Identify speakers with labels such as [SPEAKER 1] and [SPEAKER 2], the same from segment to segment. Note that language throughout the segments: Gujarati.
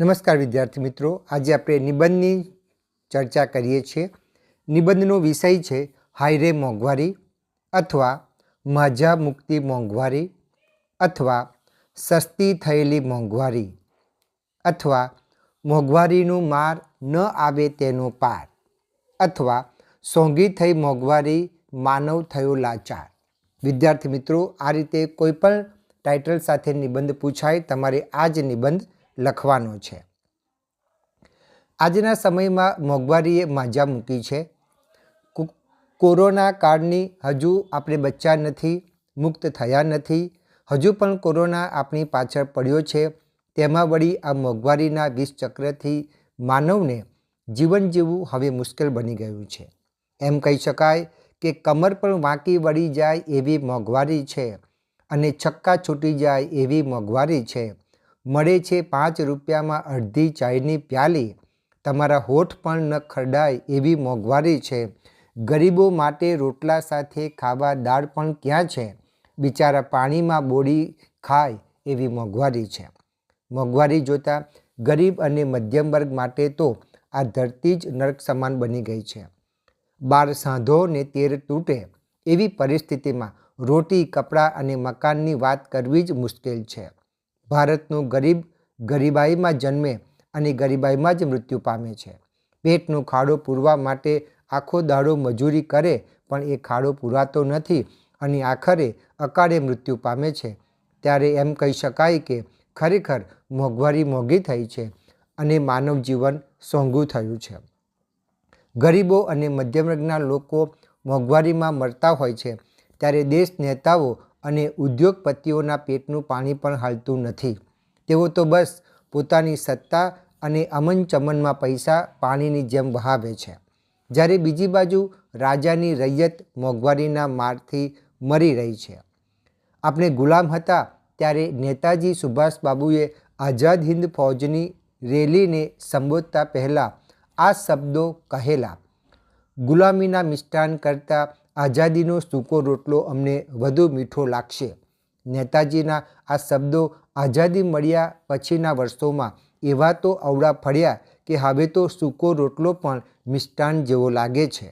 [SPEAKER 1] નમસ્કાર વિદ્યાર્થી મિત્રો, આજે આપણે નિબંધની ચર્ચા કરીએ છીએ। નિબંધનો વિષય છે હાયરે મોંઘવારી અથવા માઝા મુક્તિ મોંઘવારી અથવા સસ્તી થયેલી મોંઘવારી અથવા મોંઘવારીનું માર ન આવે તેનો પાર અથવા સોંગી થઈ મોંઘવારી માનવ થયો લાચાર। વિદ્યાર્થી મિત્રો, આ રીતે કોઈ પણ ટાઇટલ સાથે નિબંધ પૂછાય તમારે આ જ નિબંધ લખવાનો છે। આજના સમયમાં મોંઘવારીએ માઝા મૂકી છે। કોરોના કાળની હજુ આપણે બચ્યા નથી, મુક્ત થયા નથી, હજુ પણ કોરોના આપણી પાછળ પડ્યો છે। તેમાં વળી આ મોંઘવારીના વિષચક્રથી માનવને જીવન જીવવું હવે મુશ્કેલ બની ગયું છે। એમ કહી શકાય કે કમર પણ વાંકી વળી જાય એવી મોંઘવારી છે અને છક્કા છૂટી જાય એવી મોંઘવારી છે। મળે છે 5 રૂપિયામાં અડધી ચાયની પ્યાલી, તમારા હોઠ પણ ન ખરડાય એવી મોંઘવારી છે। ગરીબો માટે રોટલા સાથે ખાવા દાળ પણ ક્યાં છે, બિચારા પાણીમાં બોળી ખાય એવી મોંઘવારી છે। મોંઘવારી જોતાં ગરીબ અને મધ્યમ વર્ગ માટે તો આ ધરતી જ નર્ક સમાન બની ગઈ છે। 12 સાંધો ને 13 તૂટે એવી પરિસ્થિતિમાં રોટી, કપડાં અને મકાનની વાત કરવી જ મુશ્કેલ છે। ભારતનો ગરીબ ગરીબાઈમાં જન્મે અને ગરીબાઈમાં જ મૃત્યુ પામે છે। પેટનો ખાડો પૂરવા માટે આખો દાડો મજૂરી કરે પણ એ ખાડો પૂરાતો નથી અને આખરે અકાળે મૃત્યુ પામે છે। ત્યારે એમ કહી શકાય કે ખરેખર મોંઘવારી મોંઘી થઈ છે અને માનવ જીવન સોંગું થયું છે। ગરીબો અને મધ્યમ વર્ગના લોકો મોંઘવારીમાં મરતા હોય છે ત્યારે દેશ નેતાઓ અને ઉદ્યોગપતિઓના પેટનું પાણી પણ હાલતું નથી। તેઓ તો બસ પોતાની સત્તા અને અમન ચમનમાં પૈસા પાણીની જેમ વહાવે છે, જ્યારે બીજી બાજુ રાજાની રૈયત મોંઘવારીના મારથી મરી રહી છે। આપણે ગુલામ હતા ત્યારે નેતાજી સુભાષબાબુએ આઝાદ હિંદ ફૌજની રેલીને સંબોધતા પહેલાં આ શબ્દો કહેલા: ગુલામીના મિષ્ટાન કરતાં આઝાદીનો સૂકો રોટલો અમને વધુ મીઠો લાગશે। નેતાજીના આ શબ્દો આઝાદી મળ્યા પછીના વર્ષોમાં એવા તો અવળા ફળ્યા કે હવે તો સૂકો રોટલો પણ મિષ્ટાન જેવો લાગે છે।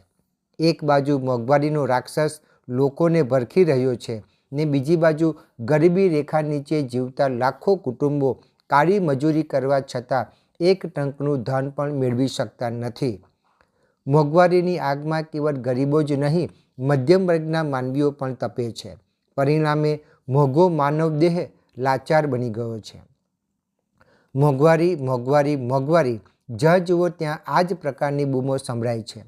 [SPEAKER 1] એક બાજુ મોંઘવારીનો રાક્ષસ લોકોને ભરખી રહ્યો છે ને બીજી બાજુ ગરીબી રેખા નીચે જીવતા લાખો કુટુંબો કાળી મજૂરી કરવા છતાં એક ટંકનું ધન પણ મેળવી શકતા નથી। મોંઘવારીની આગમાં કેવળ ગરીબો જ નહીં, મધ્યમ વર્ગના માનવીઓ પણ તપે છે। પરિણામે મોંઘો માનવ દેહ લાચાર બની ગયો છે। મોંઘવારી, મોંઘવારી, મોંઘવારી, જ્યાં જુઓ ત્યાં આ જ પ્રકારની બૂમો સંભળાય છે।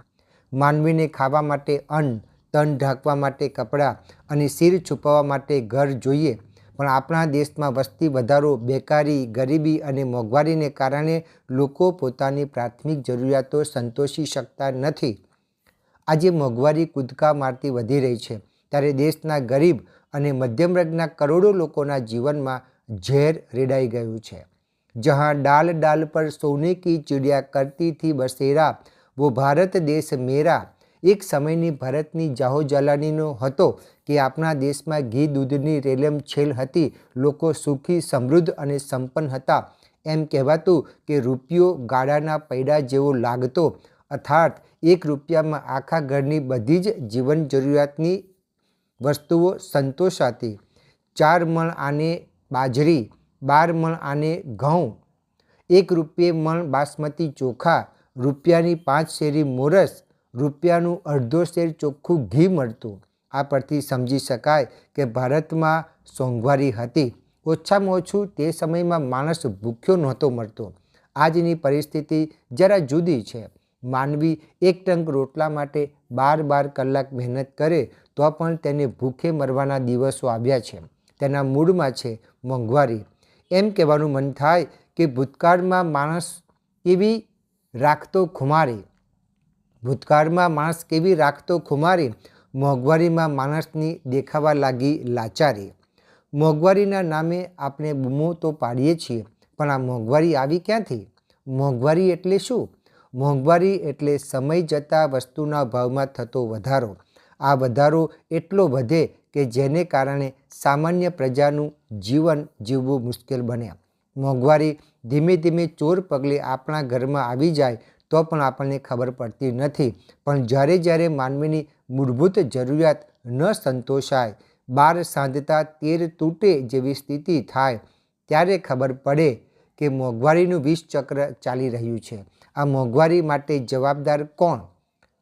[SPEAKER 1] માનવીને ખાવા માટે અન્ન, તન ઢાંકવા માટે કપડાં અને સિર છુપાવવા માટે ઘર જોઈએ, પણ આપણા દેશમાં વસ્તી વધારો, બેકારી, ગરીબી અને મોંઘવારીને કારણે લોકો પોતાની પ્રાથમિક જરૂરિયાતો સંતોષી શકતા નથી। આજે મોંઘવારી કૂદકા મારતી વધી રહી છે ત્યારે દેશના ગરીબ અને મધ્યમ વર્ગના કરોડો લોકોના જીવનમાં ઝેર રેડાઈ ગયું છે। જहाँ डाल डाल पर सोने की चिड़िया करती थी बसेरा, वो भारत देश मेरा। એક સમયની ભારતની જાહોજલાલીનો હતો કે આપણા દેશમાં ઘી દૂધની રેલમછેલ હતી, લોકો સુખી, સમૃદ્ધ અને સંપન્ન હતા। એમ કહેવાતું કે રૂપિયો ગાડાના પૈડા જેવો લાગતો, અર્થાત 1 રૂપિયામાં આખા ઘરની બધી જ જીવન જરૂરિયાતની વસ્તુઓ સંતોષાતી। 4 મણ આને બાજરી, 12 મણ આને ઘઉં, 1 રૂપિયે મણ બાસમતી ચોખા, રૂપિયાની 5 શેરી મોરસ, રૂપિયાનું અડધો શેર ચોખ્ખું ઘી મળતું। આ પરથી સમજી શકાય કે ભારતમાં સોંઘવારી હતી। ઓછામાં ઓછું તે સમયમાં માણસ ભૂખ્યો નહોતો મરતો। આજની પરિસ્થિતિ જરા જુદી છે। માનવી એક ટંક રોટલા માટે 12 કલાક મહેનત કરે તો પણ તેને ભૂખે મરવાના દિવસો આવ્યા છે। તેના મૂળમાં છે મોંઘવારી। એમ કહેવાનું મન થાય કે ભૂતકાળમાં માણસ કેવી રાખતો ખુમારી, મોંઘવારીમાં માણસની દેખાવા લાગી લાચારી। મોંઘવારીના નામે આપણે બૂમો તો પાડીએ છીએ, પણ આ મોંઘવારી આવી ક્યાંથી? મોંઘવારી એટલે શું? મોંઘવારી એટલે સમય જતાં વસ્તુના ભાવમાં થતો વધારો। આ વધારો એટલો વધે કે જેને કારણે સામાન્ય પ્રજાનું જીવન જીવવું મુશ્કેલ બને। મોંઘવારી ધીમે ધીમે ચોર પગલે આપણા ઘરમાં આવી જાય તો પણ આપણને ખબર પડતી નથી, પણ જ્યારે જ્યારે માનવીની મૂળભૂત જરૂરિયાત ન સંતોષાય, 12 સાંધતા 13 તૂટે જેવી સ્થિતિ થાય, ત્યારે ખબર પડે કે મોંઘવારીનું વિષચક્ર ચાલી રહ્યું છે. આ મોંઘવારી માટે જવાબદાર કોણ?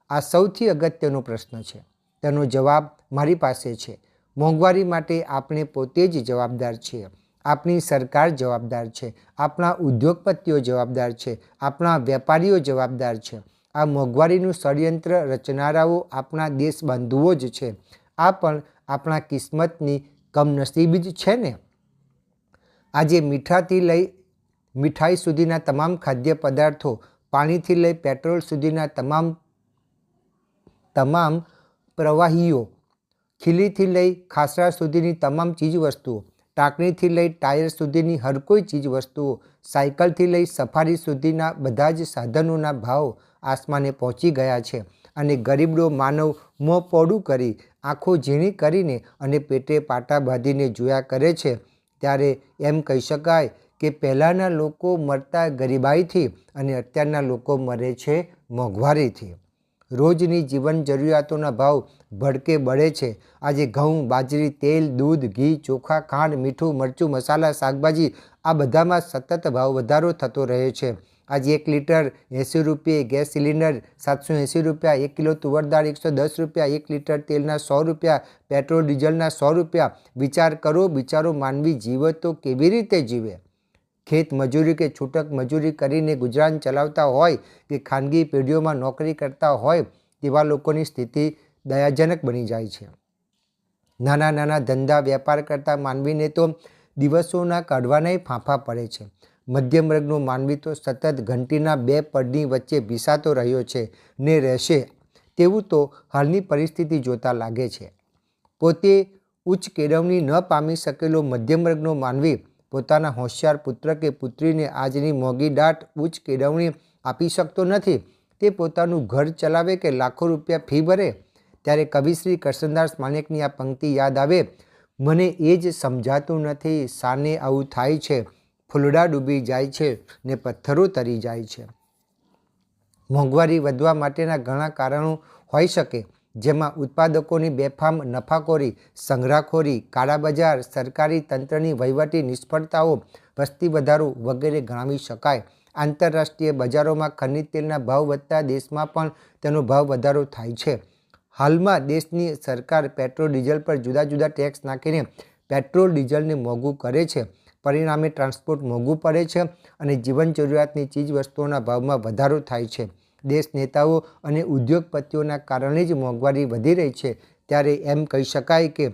[SPEAKER 1] આ સૌથી અગત્યનો પ્રશ્ન છે. તેનો જવાબ મારી પાસે છે. મોંઘવારી માટે આપણે પોતે જ જવાબદાર છીએ. આપણી સરકાર જવાબદાર છે, આપણા ઉદ્યોગપતિઓ જવાબદાર છે, આપણા વેપારીઓ જવાબદાર છે. આ મોંઘવારીનું ષડયંત્ર રચનારાઓ આપણા દેશબંધુઓ જ છે. આ પણ આપણા કિસ્મતની કમનસીબી જ છે ને. આજે મીઠાથી લઈ મીઠાઈ સુધીના તમામ ખાદ્ય પદાર્થો, પાણીથી લઈ પેટ્રોલ સુધીના તમામ પ્રવાહીઓ, ખીલીથી લઈ ખાસરા સુધીની તમામ ચીજવસ્તુઓ, ટાંકણીથી લઈ ટાયર સુધીની હર કોઈ ચીજવસ્તુઓ, સાયકલથી લઈ સફારી સુધીના બધા જ સાધનોના ભાવ આસમાને પહોંચી ગયા છે. અને ગરીબડો માનવ મોં પોડું કરી, આંખો ઝીણી કરીને અને પેટે પાટા બાંધીને જોયા કરે છે. ત્યારે એમ કહી શકાય કે પહેલાંના લોકો મરતા ગરીબાઈથી અને અત્યારના લોકો મરે છે મોંઘવારીથી. રોજની જીવન જરૂરિયાતોના ભાવ ભડકે બળે છે. આજે ઘઉં, બાજરી, તેલ, દૂધ, ઘી, ચોખા, ખાંડ, મીઠું, મરચું, મસાલા, શાકભાજી આ બધામાં સતત ભાવ વધારો થતો રહે છે. આજે 1 લીટર 80 રૂપિયે, ગેસ સિલિન્ડર 780 રૂપિયા, 1 કિલો તુવર દાળ 110 રૂપિયા, 1 લીટર તેલના 100 રૂપિયા, પેટ્રોલ ડીઝલના 100 રૂપિયા. વિચાર કરો, બિચારો માનવી જીવે તો કેવી રીતે જીવે? ખેત મજૂરી કે છૂટક મજૂરી કરીને ગુજરાન ચલાવતા હોય કે ખાનગી પેઢીઓમાં નોકરી કરતા હોય તેવા લોકોની સ્થિતિ દયાજનક બની જાય છે. નાના નાના ધંધા વેપાર કરતા માનવીને તો દિવસોના કાઢવાનાય ફાંફા પડે છે. મધ્યમ વર્ગનો માનવી તો સતત ઘંટીના 2 પડની વચ્ચે ભીસાતો રહ્યો છે ને રહેશે તેવું તો હાલની પરિસ્થિતિ જોતા લાગે છે. પોતે ઉચ્ચ કેળવણી ન પામી શકેલો મધ્યમ વર્ગનો માનવી પોતાના હોશિયાર પુત્ર કે પુત્રીને આજની મોંઘી દાટ ઉચ્ચ કેળવણી આપી શકતો નથી. તે પોતાનું ઘર ચલાવે કે લાખો રૂપિયા ફી ભરે? ત્યારે કવિશ્રી કરશનદાસ માણેકની આ પંક્તિ યાદ આવે, મને એ જ સમજાતું નથી શાને આવું થાય છે, ફૂલડા ડૂબી જાય છે ને પથ્થરો તરી જાય છે. મોંઘવારી વધવા માટેના ઘણા કારણો હોઈ શકે, જેમાં ઉત્પાદકોની બેફામ નફાખોરી, સંગ્રહખોરી, કાળાબજાર, સરકારી તંત્રની વહીવટી નિષ્ફળતાઓ, વસ્તી વધારો વગેરે ગણાવી શકાય. આંતરરાષ્ટ્રીય બજારોમાં ખનિજ તેલના ભાવ વધતા દેશમાં પણ તેનો ભાવ વધારો થાય છે. હાલમાં દેશની સરકાર પેટ્રોલ ડીઝલ પર જુદા જુદા ટેક્સ નાખીને પેટ્રોલ ડીઝલને મોંઘું કરે છે. પરિણામે ટ્રાન્સપોર્ટ મોંઘું પડે છે અને જીવન જરૂરિયાતની ચીજવસ્તુઓના ભાવમાં વધારો થાય છે. દેશ નેતાઓ અને ઉદ્યોગપતિઓના કારણે જ મોંઘવારી વધી રહી છે. ત્યારે એમ કહી શકાય કે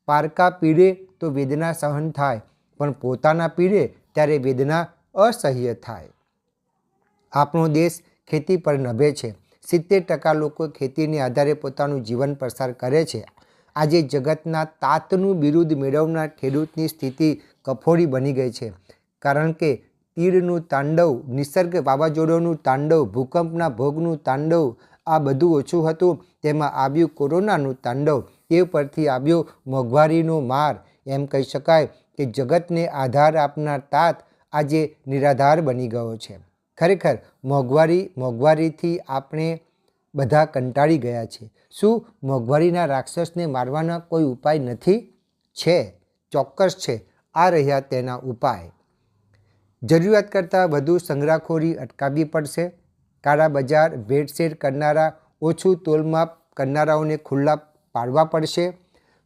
[SPEAKER 1] પારકા પીડે તો વેદના સહન થાય, પણ પોતાના પીડે ત્યારે વેદના અસહ્ય થાય. આપણો દેશ ખેતી પર નભે છે. 70% લોકો ખેતીને આધારે પોતાનું જીવન પસાર કરે છે. આજે જગતના તાતનું બિરુદ મેળવનાર ખેડૂતની સ્થિતિ કફોડી બની ગઈ છે. કારણ કે તીડનું તાંડવ, નિસર્ગ વાવાઝોડાનું તાંડવ, ભૂકંપના ભોગનું તાંડવ આ બધું ઓછું હતું, તેમાં આવ્યું કોરોનાનું તાંડવ, તે પરથી આવ્યો મોંઘવારીનો માર. એમ કહી શકાય કે જગતને આધાર આપનાર તાત આજે નિરાધાર બની ગયો છે. ખરેખર મોંઘવારીથી આપણે બધા કંટાળી ગયા છે. શું મોંઘવારીના રાક્ષસને મારવાના કોઈ ઉપાય નથી? છે, ચોક્કસ છે. આ રહ્યા તેના ઉપાય. જરૂરિયાત કરતાં વધુ સંગ્રહખોરી અટકાવવી પડશે. કાળા બજાર, ભેળસેળ કરનારા, ઓછું તોલમાપ કરનારાઓને ખુલ્લા પાડવા પડશે.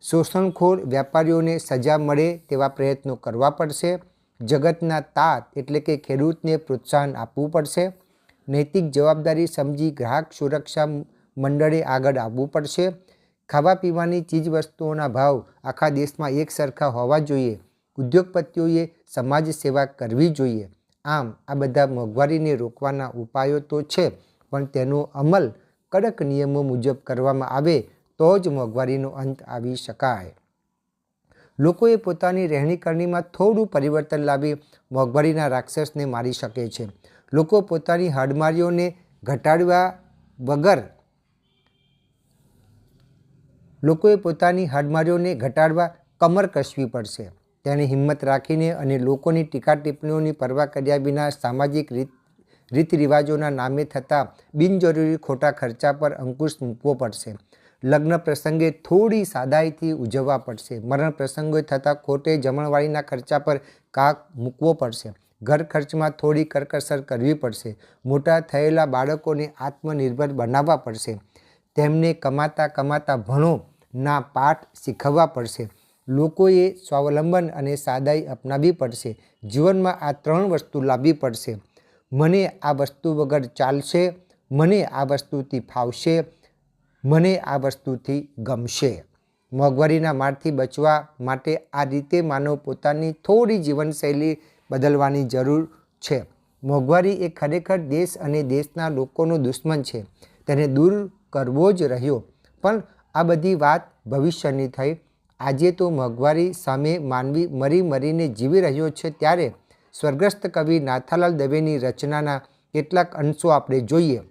[SPEAKER 1] શોષણખોર વેપારીઓને સજા મળે તેવા પ્રયત્નો કરવા પડશે. જગતના તાત એટલે કે ખેડૂતને પ્રોત્સાહન આપવું પડશે. નૈતિક જવાબદારી સમજી ગ્રાહક સુરક્ષા મંડળે આગળ આવવું પડશે. ખાવા પીવાની ચીજવસ્તુઓના ભાવ આખા દેશમાં એક સરખા હોવા જોઈએ. ઉદ્યોગપતિઓએ સમાજ સેવા કરવી જોઈએ. આમ આ બધા મોંઘવારીને રોકવાના ઉપાયો તો છે, પણ તેનો અમલ કડક નિયમો મુજબ કરવામાં આવે તો જ મોંઘવારીનો અંત આવી શકાય. લોકોએ પોતાની રહેણીકરણીમાં થોડું પરિવર્તન લાવી મોંઘવારીના રાક્ષસને મારી શકે છે. લોકો પોતાની હાડમારીઓને ઘટાડવા કમર કસવી પડશે. તેણે હિંમત રાખીને અને લોકોની ટીકા ટિપ્પણીઓની પરવા કર્યા વિના સામાજિક રીત રિવાજોના નામે થતા બિનજરૂરી ખોટા ખર્ચા પર અંકુશ મૂકવો પડશે. લગ્ન પ્રસંગે થોડી સાદાઈથી ઉજવવા પડશે. મરણ પ્રસંગોએ થતા ખોટે જમણવારીના ખર્ચા પર કાપ મૂકવો પડશે. ઘર ખર્ચમાં થોડી કરકસર કરવી પડશે. મોટા થયેલા બાળકોને આત્મનિર્ભર બનાવવા પડશે. તેમને કમાતા કમાતા ભણો ના પાઠ શીખવવા પડશે. લોકોએ સ્વાવલંબન અને સાદાઈ અપનાવવી પડશે. જીવનમાં આ 3 વસ્તુ લાવવી પડશે. મને આ વસ્તુ વગર ચાલશે, મને આ વસ્તુથી ફાવશે, મને આ વસ્તુથી ગમશે. મોંઘવારીના મારથી બચવા માટે આ રીતે માનવ પોતાની થોડી જીવનશૈલી બદલવાની જરૂર છે. મોંઘવારી એ ખરેખર દેશ અને દેશના લોકોનો દુશ્મન છે. તેને દૂર કરવો જ રહ્યો. પણ આ બધી વાત ભવિષ્યની થઈ. આજે તો મોંઘવારી સામે માનવી મરી મરીને જીવી રહ્યો છે. ત્યારે સ્વર્ગસ્થ કવિ નાથાલાલ દવેની રચનાના કેટલાક અંશો આપણે જોઈએ.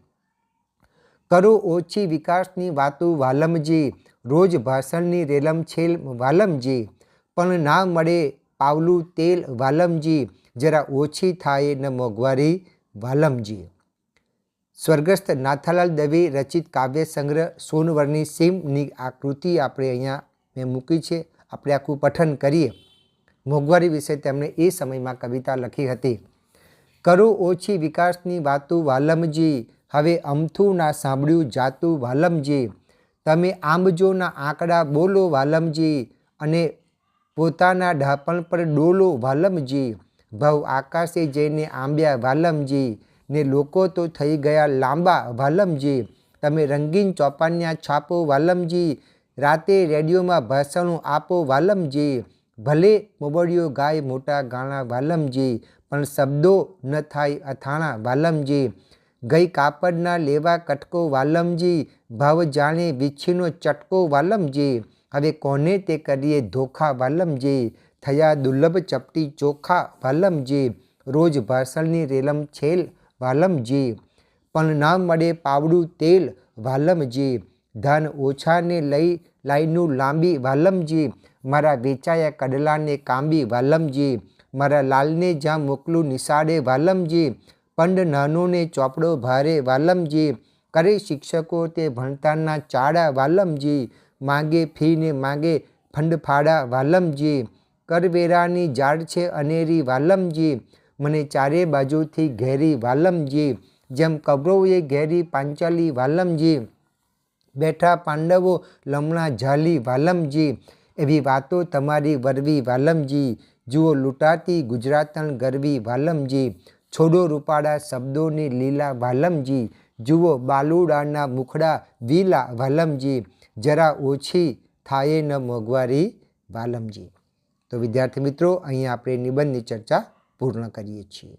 [SPEAKER 1] કરો ઓછી વિકાસની વાતો વાલમજી, રોજ ભાષણની રેલમછેલ વાલમજી, પણ ના મળે પાવલું તેલ વાલમજી, જરા ઓછી થાય ન મોંઘવારી વાલમજી. સ્વર્ગસ્થ નાથાલાલ દવે રચિત કાવ્ય સંગ્રહ સોનવરની સીમની આ કૃતિ આપણે અહીંયા મેં મૂકી છે. આપણે આખું પઠન કરીએ. મોંઘવારી વિશે તેમણે એ સમયમાં કવિતા લખી હતી. કરો ઓછી વિકાસની વાતો વાલમજી, હવે અમથું ના સાંભળ્યું જાતું વાલમજી, તમે આંબજોના આંકડા બોલો વાલમજી, અને પોતાના ડાપણ પર ડોલો વાલમજી, ભવ આકાશે જઈને આંબ્યા વાલમજી, ને લોકો તો થઈ ગયા લાંબા વાલમજી, તમે રંગીન ચોપાનિયા છાપો વાલમજી, રાતે રેડિયોમાં ભાષણો આપો વાલમજી, ભલે મોબડીઓ ગાય મોટા ગાણા વાલમજી, પણ શબ્દો ન થાય અથાણા વાલમજી, ગઈ કાપડના લેવા કટકો વાલમજી, ભાવ જાણે વીછીનો ચટકો વાલમજી, હવે કોને તે કરીએ ધોખા વાલમજી, થયા દુર્લભ ચપટી ચોખા વાલમજી, રોજ ભાષણની રેલમ છેલ વાલમજી, પણ ના મળે પાવડું તેલ વાલમજી, ધન ઓછાને લઈ લાઈનું લાંબી વાલમજી, મારા વેચાયા કડલાને કાંબી વાલમજી, મારા લાલને જ્યાં મોકલું નિશાળે વાલમજી, પંડ નાનોને ચોપડો ભારે વાલમજી, કરે શિક્ષકો તે ભણતારના ચાડા વાલમજી, માગે ફીને માગે ફંડફાડા વાલમજી, કરવેરાની જાડ છે અનેરી વાલમજી, મને ચારે બાજુથી ઘેરી વાલમજી, જેમ કૌરવોએ ઘેરી પાંચાલી વાલમજી, બેઠા પાંડવો લમણા ઝાલી વાલમજી, એવી વાતો તમારી વરવી વાલમજી, જુઓ લૂંટાતી ગુજરાતણ ગરવી વાલમજી, છોડો રૂપાળા શબ્દોની લીલા વાલમજી, જુઓ બાલુડાના મુખડા વીલા વાલમજી, જરા ઓછી થાય ન મોંઘવારી વાલમજી. તો વિદ્યાર્થી મિત્રો, અહીંયા આપણે નિબંધની ચર્ચા પૂર્ણ કરીએ છીએ.